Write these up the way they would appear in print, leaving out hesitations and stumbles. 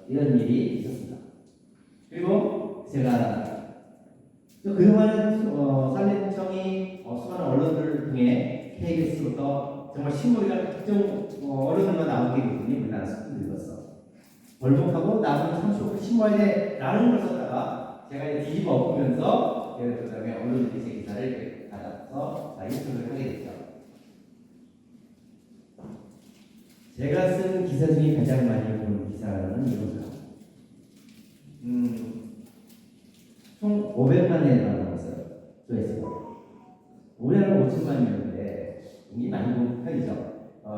이런 일이 있었습니다. 그리고 제가 그동안 산림청이 수많은 언론들을 통해 KBS부터 정말 신문이나 특정 언론들만 나오게 되더니 우리나라 스푼을 읽었어. 벌목하고 나는 30분 신문에 대해 라는 걸 썼다가 제가 이제 뒤집어 엎으면서 그 다음에 언론들이 제 기사를 받아서 인터뷰를 하게 됐죠. 제가 쓴 기사 중에 가장 많이 본 기사는 이겁니다. 총 500만 회가 나왔어요. 조회수가. 우리나라는 5천만이었는데 이게 많이 본 편이죠.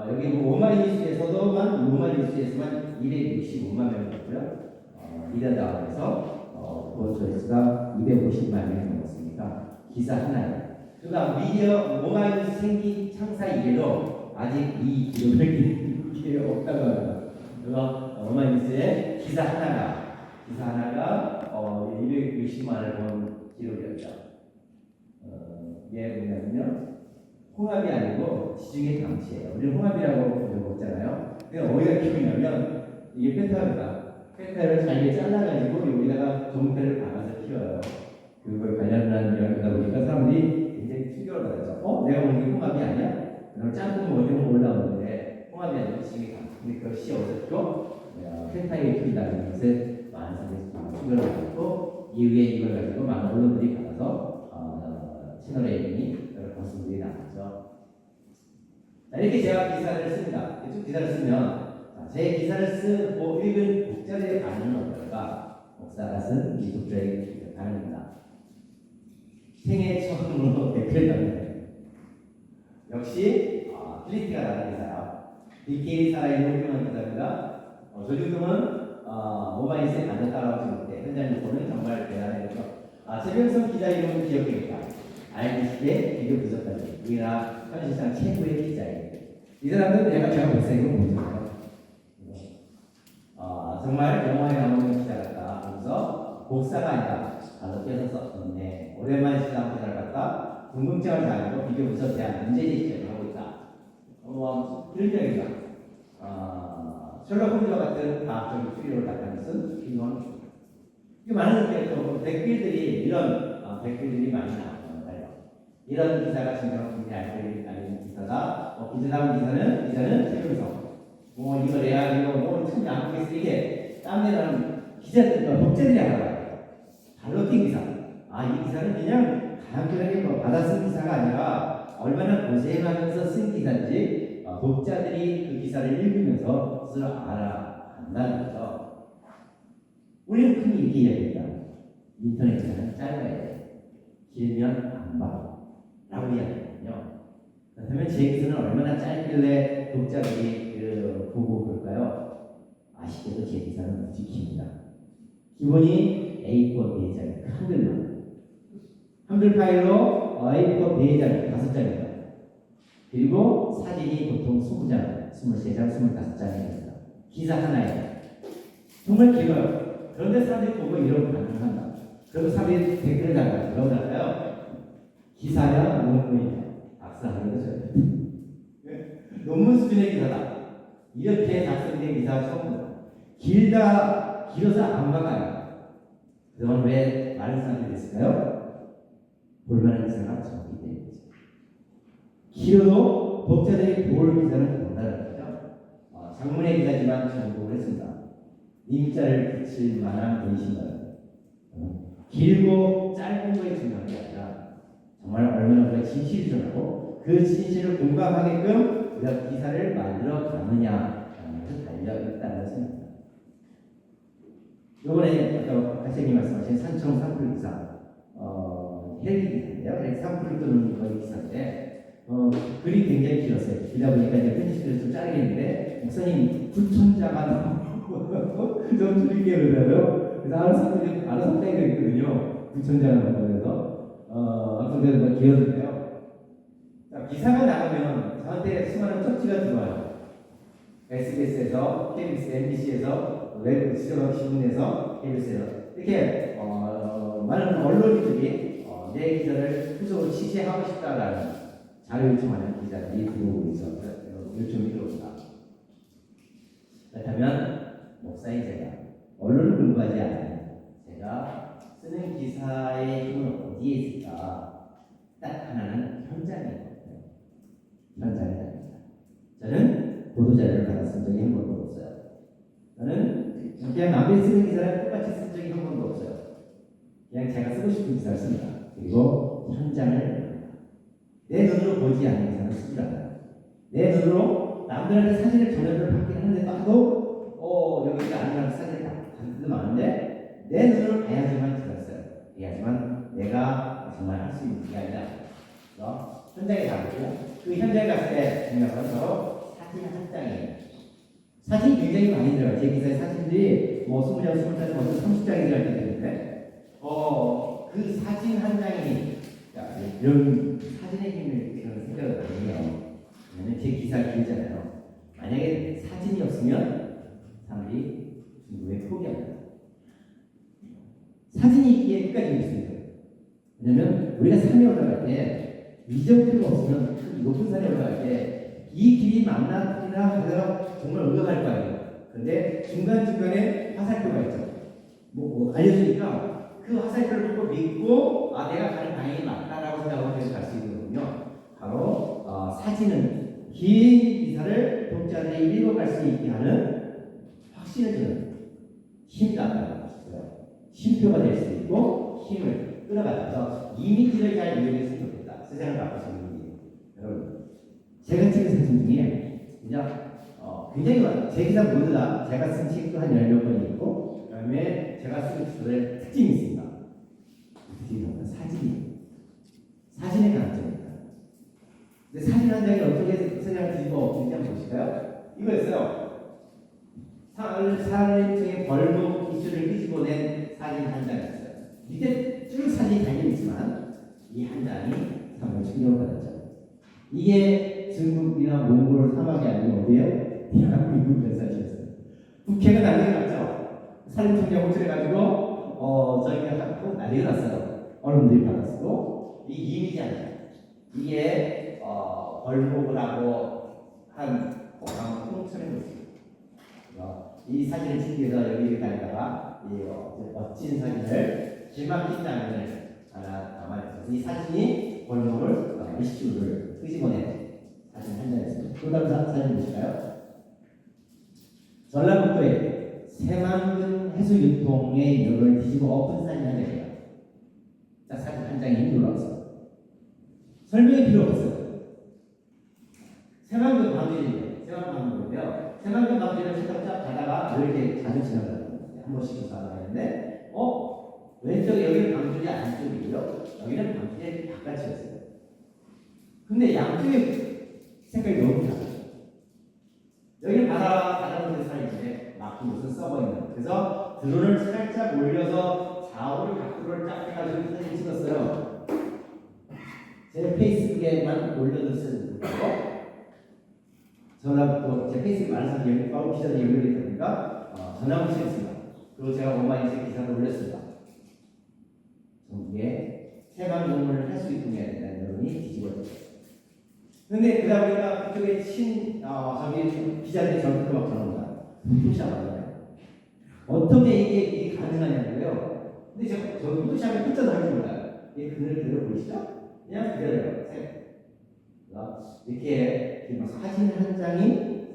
여기 오마이뉴스에서도만 오마이뉴스에서만 265만 명이었고요. 미디어다운에서 본 조회수가 250만 명이 넘었으니까 기사 하나에. 그러니까 미디어 오마이뉴스 생긴 창사 이래로 아직 이 기록을 기회가 없다고 합니다. 그래서 오마이뉴스의 기사 하나가 260만을 본 기록이었죠. 이게 뭐냐면요, 홍합이 아니고 지중해 당치예요. 우리는 홍합이라고 먹잖아요. 근데 어디가 키우냐면 이게 페타입니다. 페타를 잘게 잘라가지고 여기다가 종태를 박아서 키워요. 그걸 관련한 이야기다 보니까 사람들이 굉장히 충격을 받았죠. 내가 먹는 게 홍합이 아니야? 그럼 짬뽕 먹으면 올라오는데 홍합이 아니고 지중해 당치. 근데 그걸 씌워서 키워 페타에 키운다는 것에 많은 사람들이 충격을 받았고, 이후에 이걸 가지고 많은 언론들이 받아서 채널 A님이 여러 방송들이 나왔죠. 자, 이렇게 제가 기사를 씁니다. 쭉 기사를 쓰면 제 기사를 쓰고 읽은 독자들의 반응은 어떨까? 목사가 쓴 이 독자의 반응입니다. 생애 처음으로 댓글을 남겨요. 역시 필리티가 나는 기사야. 디케일이 살아있는 훌륭한 기사입니다. 조중동은 오마이뉴스에 반응 따라오지 못해 현장 요건은 정말 대단해요. 최병성 기자 이름은 기억해야겠다. 알기시기에 비교 부족하지. 우리나라 현실상 최고의 기자예요. 이 사람들은 제가 목사님을 보잖아요. 정말 영화에 나오는 기자 같다. 그래서 복사가 아니라 바로 떼서 썼네. 오랜만에 시장 기사를 갖다 궁금증을 자아내고 비교 분석에 대한 문제 제시를 하고 있다. 이런 이야기가 셜록 홈즈와 같은 과학적인 추리를 닦아낸 훌륭한. 이게 많은 댓글들이 이런 댓글들이 많이 나와요. 이런 기사가 진정한 국내 알리는 기사다. 다음 기사는 최병성. 이거 내가 이거 참 양보했어. 이게 땀내는 기자들과 독자들이 알아요. 발로 뛴 기사. 이 기사는 그냥 간편하게 받아 쓴 기사가 아니라 얼마나 고생하면서 쓴 기사인지 독자들이 그 기사를 읽으면서 스스로 알아간다는 거죠. 우리는 흔히 이렇게 이야기합니다. 인터넷 기사는 짧아야 돼. 길면 안 봐. 라고 이야기하거든요. 그렇다면 제 기사는 얼마나 짧길래 독자들이 보고 볼까요? 아쉽게도 제 기사는 무지 깁니다. 기본이 A4 4장, 한글만. 한글 파일로 A4 4장, 5장입니다. 그리고 사진이 보통 20장, 23장, 25장입니다. 기사 하나에. 정말 길어요. 그런데 사람들이 보고 이런 반응을 한다. 그리고 사람들이 댓글을 달아요. 그러잖아요. 기사냐, 논문이냐. 박사하기도 전에. 논문 수준의 기사다. 이렇게 작성된 기사가 처음입니다. 길어서 안 막아요. 그동안 왜 많은 사람들이 있을까요? 볼만한 기사가 적기 때문이죠. 길어도 독자들이 볼 기사는 본다는 거죠. 장문의 기사지만 정복을 했습니다. 임자를 붙일 만한 문신가요? 길고 짧은 거에 중요한 게 아니라 정말 얼마나 우리가 진실을 전하고 그 진실을 공감하게끔 우리가 기사를 만들어 가느냐에 달려있다는 것입니다. 이번에 아까 학생님 말씀하신 산청 산불 기사, 헬기 기사인데요. 산불을 끄는 거의 기사인데 글이 굉장히 길었어요. 길다 보니까 이제 편집을 좀 자르겠는데 목사님 9천자가 좀 줄이게 그러더라고요. 그래서 알아서 빼야 되거든요. 9천자가 넘어가면서 어떤 길었는데요. 기사가 나가면 저한테 수많은 쪽지가 들어와요. SBS에서, KBS, MBC에서, 웹 지정 신문에서, KBS에서 이렇게 많은 언론인들이 내 기사를 후속으로 취재하고 싶다라는 자료 요청하는 기자들이 들어오고 있어서 요청이 들어옵니다. 그렇다면 목사인 제가 근거하지 않아요. 제가 쓰는 기사의 힘은 어디에 있을까? 딱 하나는 현장이에요. 현장이다. 저는 보도자료를 받아 쓴 적이 한 번도 없어요. 저는 그냥 남들이 쓰는 기사를 똑같이 쓴 적이 한 번도 없어요. 그냥 제가 쓰고 싶은 기사를 씁니다. 그리고 현장을 내 눈으로 보지 않는 기사를 쓰지 않아요. 내 눈으로 남들한테 사진을 전해를 받긴 하는데 나도 여기가 아니라는 사진을 받는 많은데 내 눈으로 봐야지만 기사를 써요. 봐야지만 내가 정말 할 수 있는 게 아니라 그래서 현장에 가고 그 현장에 갔을 때 중요한 건 바로 사진 한 장이에요. 사진이 굉장히 많이 들어가요. 제 기사의 사진들이 뭐 20장, 20장, 30장이 들어갈 때 되는데 그 사진 한 장이 이런 사진의 힘을 이런 생각을 하거든요. 왜냐면 제 기사가 길잖아요. 만약에 사진이 없으면 사람들이 중국에 포기합니다. 사진이 있기에 끝까지 있습니다. 왜냐면 우리가 산에 올라갈 때 위정표가 없으면 높은 산에 올라갈 때 이 길이 만나나 하다가 정말 올라갈 거 아니에요. 그런데 중간중간에 화살표가 있죠. 뭐 알려주니까 그 화살표를 보고 믿고 내가 가는 방향이 맞다라고 생각하고 계속 갈 수 있거든요. 바로 사진은 긴 기사를 독자들이 읽어갈 수 있게 하는 확신을 주는 힘이다. 쉼표가 될 수 있고 힘을 끌어가면서 이미지를 잘 이용했으면 좋겠다. 세상을 바꾸시는 분이 여러분. 제가 찍은 사진 중에 굉장히 많아요. 제 기사 모두 다 제가 쓴 책도 한 10몇 번 있고 그 다음에 제가 쓴 기사들 특징이 있습니다. 특징이 뭐냐? 사진이에요. 사진의 강점입니다. 근데 사진 한 장이 어떻게 세상을 뒤집어 엎는지 한번 보실까요? 이거였어요. 사회적인 벌목 이슈를 끄집어낸 사진 한 장이었어요. 밑에 쭉 사진이 달려있지만 이 한 장이 상당히 충격을 받았죠. 이게 중국이나 몽골 사막이 아니고 어디에요? 미국 사진이었어요. 국회가 난리가 났죠. 살인청장 호출해가지고 저희가 하고 난리가 났어요. 언론들이 받았고 이 이미지 아니에요. 이게 벌목을 하고 한 통찰해 보세요. 이 사진을 찍기 위해서 여기를 다니다가 멋진 사진을 길막힌 장면을 하나 담아냈어요. 이 사진이 벌목을 이슈를 끄집어낸 사진 한 장이었습니다. 또 다른 사진 보실까요? 전라북도에 새만금 해수유통의 여론을 뒤집어 엎은 사진 한 장이에요. 자, 사진 한 장이 놀라웠어요. 설명이 필요 없어요. 새만금 방지인데, 새만금 방지인데요. 새만금 방지를 쫙 가다가 이렇게 자주 지나가는 거예요. 한 번씩 지나가는데, 왼쪽에 여기는 방지이 안쪽이고요. 여기는 방지의 바깥이었어요. 근데 양쪽에 색깔이 너무 달라요. 여기는 바다보는 사이인데 막 무슨 서버 있는. 그래서 드론을 살짝 올려서 좌우를 각도를 쫙 해가지고 사진 찍었어요. 제 페이스북에만 올려뒀어요. 전화부터 제 페이스북 많은 사람이 기자들이 연결이 되니까 전화부터 했습니다. 그리고 제가 온라인에 기사를 올렸습니다. 전국에 새만금을 할 수 있게 해야 된다는 여론이 뒤집어졌어요. 근데 그러다 보니까 그쪽에 저기 기자들이 저한테 막 전화옵니다. 포토샵하잖아요. 어떻게 이게 가능하냐고요? 근데 제가 포토샵에 끝자도 할 줄 몰라요. 이게 그늘 그대로 보이시죠? 그냥 그대로요. 이렇게 사진 한 장이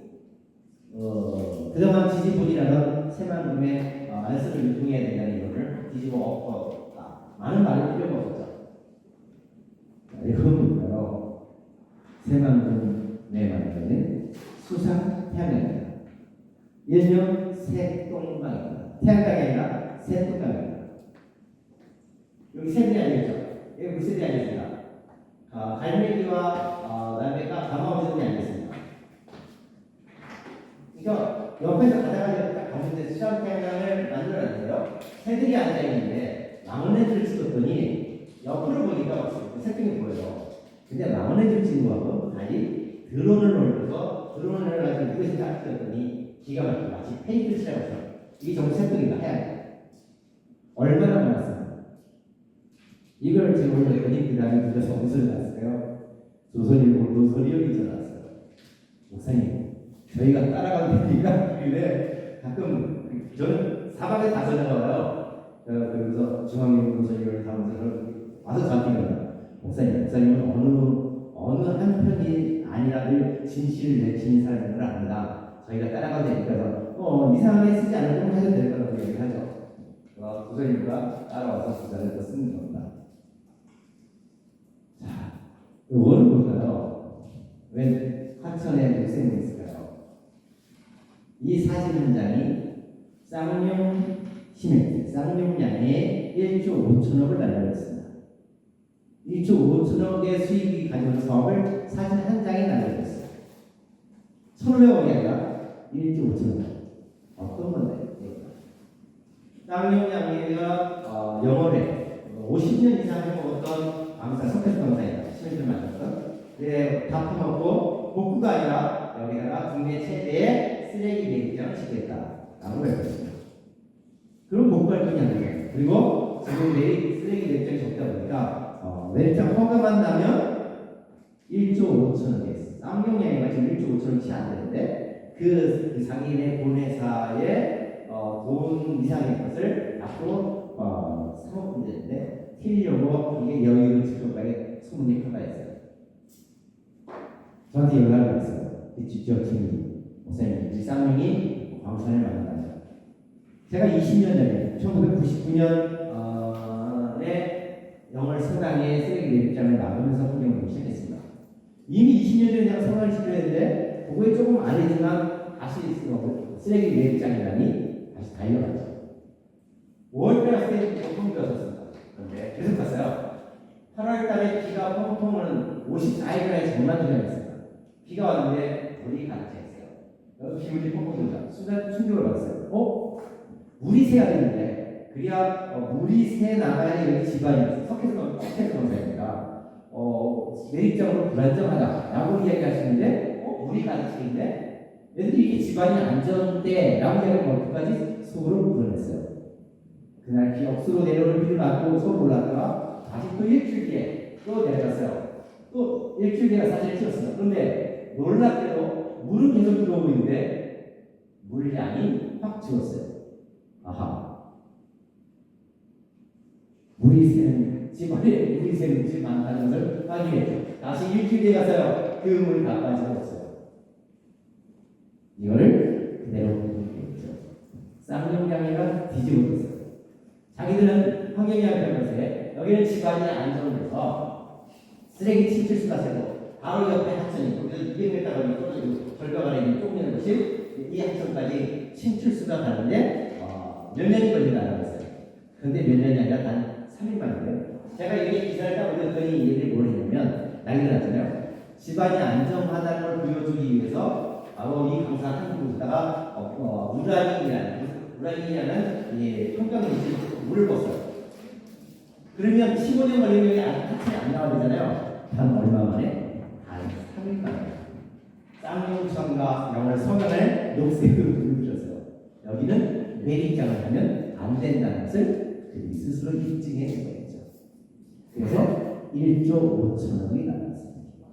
그동안 지지본이라던 새만금의 안서를 유통해야 된다는 이유를 뒤집어 엎었다. 많은 말을 필요가 없었죠. 이건 뭘까요? 새만금에 만드는 수상 태양광입니다. 일명 새똥강입니다. 태양광이 아니라 새똥강입니다. 여기 새들이 알겠죠? 여기 무새들이 알겠습니다. 갈매기와 날매가 가마우새들이 알겠습니다. 그러니까 옆에서 가다가 가는데 수상 태양광을 만들어놨는데요. 새들이 앉아있는데 망원렌즈를 찍었더니 옆으로 보니까 새똥이 보여요. 근데 망원렌즈를 찍은 거하고 달리 드론을 올려서 드론을 가지고 이것이 딱 찍었더니 기가 막히게 마치 페인트를 칠하고 있어요. 이게 전부 새똥이다 하얀 얼마나 많았습니까? 이걸 지금 올렸더니 그 다음에 그래서 무슨 났어요? 조선일보 노선이형이 전화왔어요. 목사님 저희가 따라가도 됩니까? 그래 가끔 저는 사방에 다 전화가 와요. 그래서 중앙일보 선생님을 하면서 와서 저한테 목사님은 어느 한편이 아니라도 진실을 내치는 사람인 걸 압니다. 저희가 따라가도 되니까 이상하게 쓰지 않으면 하셔도 될 거라고 얘기를 하죠. 부서님과 따라와서 부자를 쓰는 겁니다. 자, 이거는 뭘까요? 왜 화천에 목사님이 있을까요? 이 사진 한 장이 쌍용 시멘트, 쌍용량의 1조 5천억을 날려버렸습니다. 1조 5천억의 수익이 가져온 사업을 사진 한 장에 날려버렸어요. 1,500억이 아니라 1조 5천억. 어떤 건데? 쌍용량이가 영월에 50년 이상 해먹었던 방사, 석회수 방사입니다. 시멘트를 만들었던. 다 퍼먹고 복구가 아니라 여기다가 국내 최대의 쓰레기 매립장을 짓겠다라고 밝혔습니다. 그럼 복구할 돈이 안 돼요. 그리고 지금 쓰레기 매립장이 적다 보니까 매립장 허가만 나면 1조 5천억이 있어요. 쌍용량이가 지금 1조 5천억이 안 되는데 그 자기네 본회사의 돈 이상의 것을 앞으로 사모금 되는데 튀려고 이게 여의도 직접까지 소문이 커가있어요. 저한테 연락을 했어요. 이 지적팀이 목사님, 이 쌍용이 광산을 만든다. 제가 20년 전에 1999년에 영월 서강에 쓰레기 매립장을 막으면서 환경을 시작했습니다. 이미 20년 전에 제가 성황을 시도했는데 그거에 조금 아니지만 다시 쓰레기 매립장이라니 다시 달려갔죠. 5월달에 갔을 때 조금 비었었습니다. 그런데 계속 갔어요. 8월달에 비가 펑펑 오는 54일간의 장마 기간이었습니다. 비가 왔는데 물이 가득 차 있어요. 기울이 펑펑 돈다. 순간 충격을 받았어요. 물이 새야 되는데 그래야 물이 새 나가야 여기 집안이 석회수 검사입니다. 매립장으로 불안정하다라고 이야기하시는데 물이 가득 차 있는데 애들이 이게 집안이 안전대 라고 이야기하면 어디까지 속으로 불어냈어요. 그날 비 억수로 내려오는 비를 맞고 서울 올랐다가 다시 또 일주일 뒤에 또 내려갔어요. 또 일주일 뒤에 사진을 찍었어요. 그런데 놀랍게도 물은 계속 들어오고 있는데 물량이 확 줄었어요. 아하. 물이 새는 집안에 물이 새는 집이 많다는 것을 확인했죠. 다시 일주일 뒤에 가서요. 그 물이 다 빠져버렸어요. 이걸 그대로 보겠죠. 쌍용량이가 뒤집어졌어요. 자기들은 환경이라는 것에 여기는 집안이 안정돼서 쓰레기 침출수가 세고 바로 옆에 하천이 있고 200m 거리 절벽 아래 있는 좁은 곳이 이 하천까지 침출수가 가는데 몇 년이 걸린다고 했어요. 근데 몇 년이 아니라 단 3일만인데요. 제가 이게 기사를 딱 올렸더니 얘들이 뭘 했냐면 난리가 났잖아요. 집안이 안정하다는 걸 보여주기 위해서 바로 이 강사 한 곳에다가 우라닌이라는 평평 물을 붓어요. 그러면 15년 걸리면 하천이 안 나와야 되잖아요. 단 얼마 만에? 단 3일 만에 쌍용천과 영월 서강을 녹색으로 불러주셨어요. 여기는 매립장을 하면 안 된다는 것을 그들이 스스로 입증해 준 거겠죠. 그래서 1조 5천억이 나갔습니다.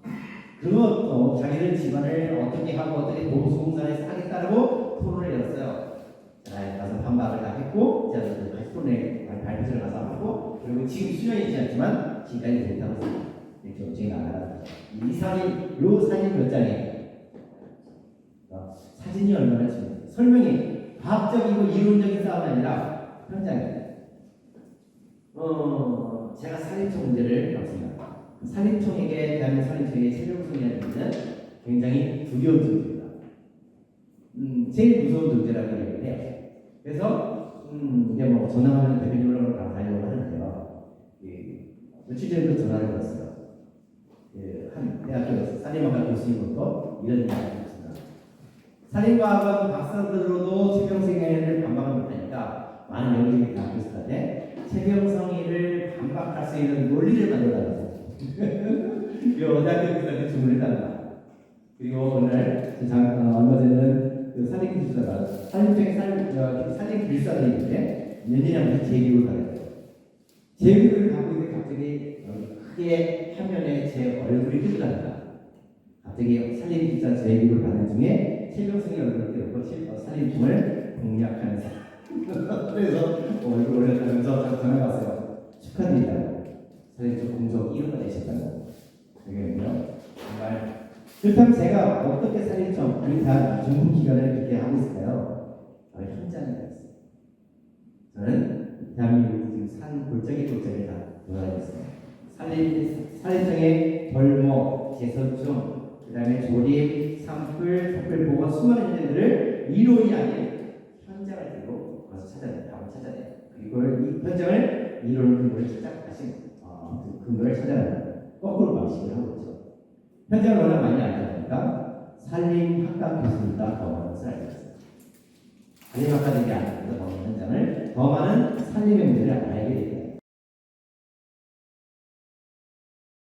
그리고 자기들 집안을 어떻게 하고 어떻게 보수공사에서 하겠다고 토론을 열었어요. 가서 반박을 다 했고 다시 토론에 발표를 가서 하고 그리고 지금 수령이 지났지만 지금까지 됐다고 했습니다. 이렇게 업체가 나가다. 이 사진, 요 사진 몇 장이에요? 사진이 얼마나 중요해요. 설명이 과학적이고 이론적인 싸움이 아니라 현장이에요. 제가 살인총 문제를 봤습니다. 살인총에게 대한민국 살인총의 최종성이라는 문제는 굉장히 두려운 존재입니다. 제일 무서운 존재라고 얘기를 해요. 그래서 이제 전화하면 대표님으로 가려고 하는데요. 며칠 전에 전화를 받았어요. 한 대학교에서 살인마가 교수님부터 이런 이야기를 했습니다. 살인과학은 박사들로도 최병성이를 반박을 못하니까 많은 영국의 대학교에서한테 최병성이를 반박할 수 있는 논리를 만들어달라고 대학교에서 주문을 했답니다. 그리고 오늘 얼마 전에는 그 살인 기술자가 살인 기술자들이 있는데 몇 년이 안 재교육을 받았어요. 재교육을 받고 있는데 갑자기 크게 화면에 제 얼굴이 뜨더랍니다. 갑자기 살인 기술자 재교육을 받는 중에 최병성의 얼굴을 띄우고 살인충을 공략하는 사람. 그래서 이걸 올렸다면서 전화 왔어요. 축하드립니다. 사실 좀 공적 1호가 되셨다고. 되겠네요. 정말. 그렇다면 제가 어떻게 살인청 우리 대한 정부 기관을 이렇게 하고 있을까요? 바로 현장에 가 있어요. 저는 대한민국 지금 산 골짜기 다 돌아다녔어요. 살인청의 벌목, 재선충, 그 다음에 조립, 산불, 촛불 보건 수많은 현장들을 이론이 아닌 현장을 들고 가서 찾아내요. 답을 찾아내요. 그리고 이 현장을 이론을 근거를 다시 근거를 찾아내요. 거꾸로 방식을 하고 있죠. 현장을 워낙 많이 알다 보니까 산림학과 교수님과 더 많은 것을 알게 됐어요. 산림학과들이 아는 더 많은 현장을 더 많은 산림의 문제를 알게